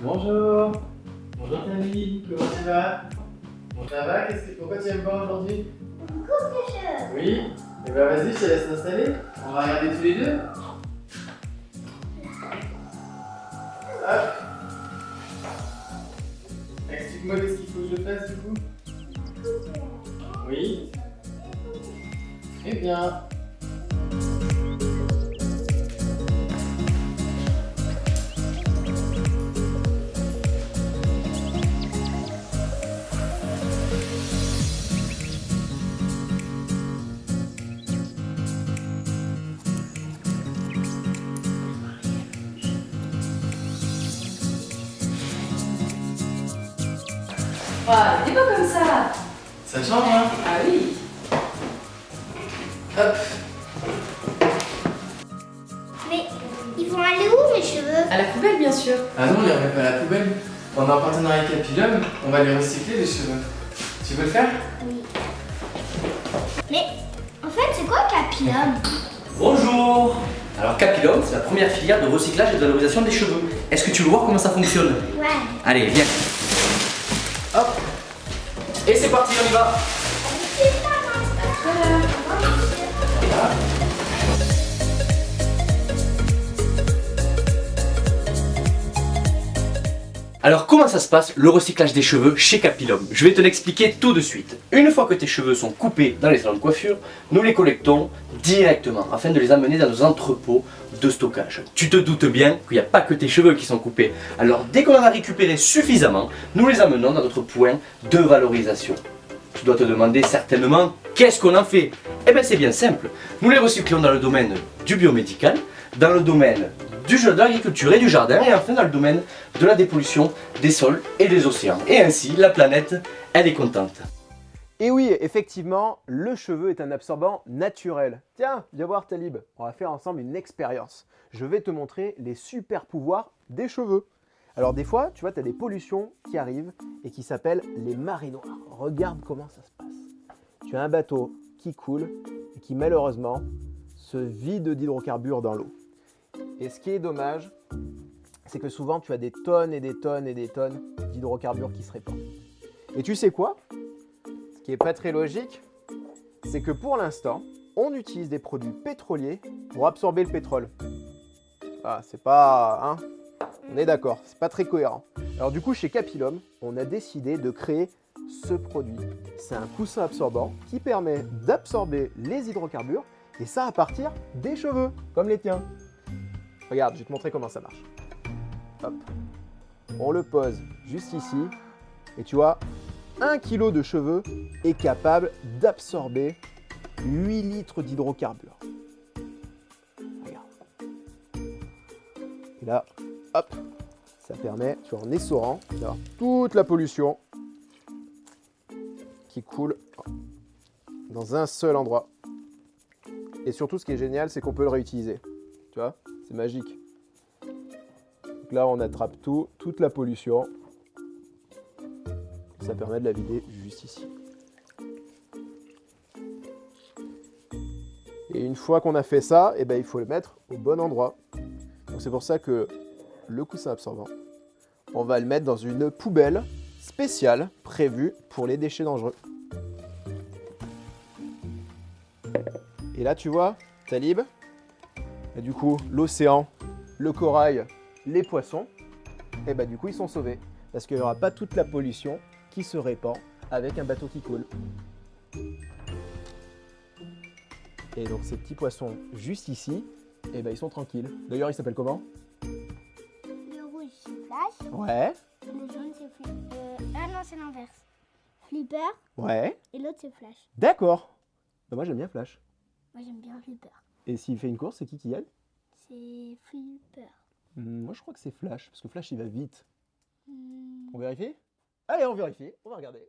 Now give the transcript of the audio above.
Bonjour. Bonjour Camille, comment tu vas? Bon, ça va? Pourquoi tu aimes pas aujourd'hui? Coupe les cheveux. Oui? Eh ben vas-y, je te laisse t'installer. On va regarder tous les deux. Hop. Explique-moi qu'est-ce qu'il faut que je fasse du coup. Oui. Très bien. Voilà, t'es pas comme ça. Ça change, hein? Ah oui. Hop. Mais ils vont aller où mes cheveux? À la poubelle, bien sûr. Ah non, on les remet pas à la poubelle. On est en partenariat avec Capilum, on va les recycler les cheveux. Tu veux le faire? Oui. Mais en fait, c'est quoi Capilum? Bonjour. Alors Capilum, c'est la première filière de recyclage et de valorisation des cheveux. Est-ce que tu veux voir comment ça fonctionne? Ouais. Allez, viens. Hop. Et c'est parti, on y va. Alors comment ça se passe le recyclage des cheveux chez Capilum? Je vais te l'expliquer tout de suite. Une fois que tes cheveux sont coupés dans les salons de coiffure, nous les collectons directement afin de les amener dans nos entrepôts de stockage. Tu te doutes bien qu'il n'y a pas que tes cheveux qui sont coupés. Alors dès qu'on en a récupéré suffisamment, nous les amenons dans notre point de valorisation. Tu dois te demander certainement qu'est-ce qu'on en fait? Eh bien c'est bien simple. Nous les recyclons dans le domaine du biomédical, dans le domaine de l'agriculture et du jardin, et enfin dans le domaine de la dépollution des sols et des océans. Et ainsi, la planète, elle est contente. Et oui, effectivement, le cheveu est un absorbant naturel. Tiens, viens voir Talib, on va faire ensemble une expérience. Je vais te montrer les super pouvoirs des cheveux. Alors des fois, tu vois, tu as des pollutions qui arrivent et qui s'appellent les marées noires. Regarde comment ça se passe. Tu as un bateau qui coule et qui malheureusement se vide d'hydrocarbures dans l'eau. Et ce qui est dommage, c'est que souvent tu as des tonnes et des tonnes et des tonnes d'hydrocarbures qui se répandent. Et tu sais quoi? Ce qui n'est pas très logique, c'est que pour l'instant, on utilise des produits pétroliers pour absorber le pétrole. Ah, c'est pas... hein? On est d'accord, c'est pas très cohérent. Alors du coup, chez Capilum, on a décidé de créer ce produit. C'est un coussin absorbant qui permet d'absorber les hydrocarbures, et ça à partir des cheveux, comme les tiens. Regarde, je vais te montrer comment ça marche. Hop. On le pose juste ici, et tu vois, 1 kg de cheveux est capable d'absorber 8 litres d'hydrocarbures. Regarde. Et là, hop, ça permet, tu vois, en essorant, d'avoir toute la pollution qui coule dans un seul endroit. Et surtout, ce qui est génial, c'est qu'on peut le réutiliser. Tu vois, c'est magique. Donc là, on attrape toute la pollution. Ça permet de la vider juste ici. Et une fois qu'on a fait ça, eh ben, il faut le mettre au bon endroit. Donc c'est pour ça que le coussin absorbant, on va le mettre dans une poubelle spéciale prévue pour les déchets dangereux. Et là, tu vois, Talib, et du coup, l'océan, le corail, les poissons, et bah du coup, ils sont sauvés. Parce qu'il n'y aura pas toute la pollution qui se répand avec un bateau qui coule. Et donc, ces petits poissons juste ici, et bah ils sont tranquilles. D'ailleurs, ils s'appellent comment? Le rouge c'est Flash. Ouais, Le jaune c'est Ah non, c'est l'inverse. Flipper. ouais, Et l'autre c'est Flash. d'accord. Bah, moi, j'aime bien Flash. Moi j'aime bien Flipper. Et s'il fait une course, c'est qui gagne? C'est Flipper. Moi, je crois que c'est Flash, parce que Flash, il va vite. Hmm. On vérifie? Allez, on vérifie, on va regarder.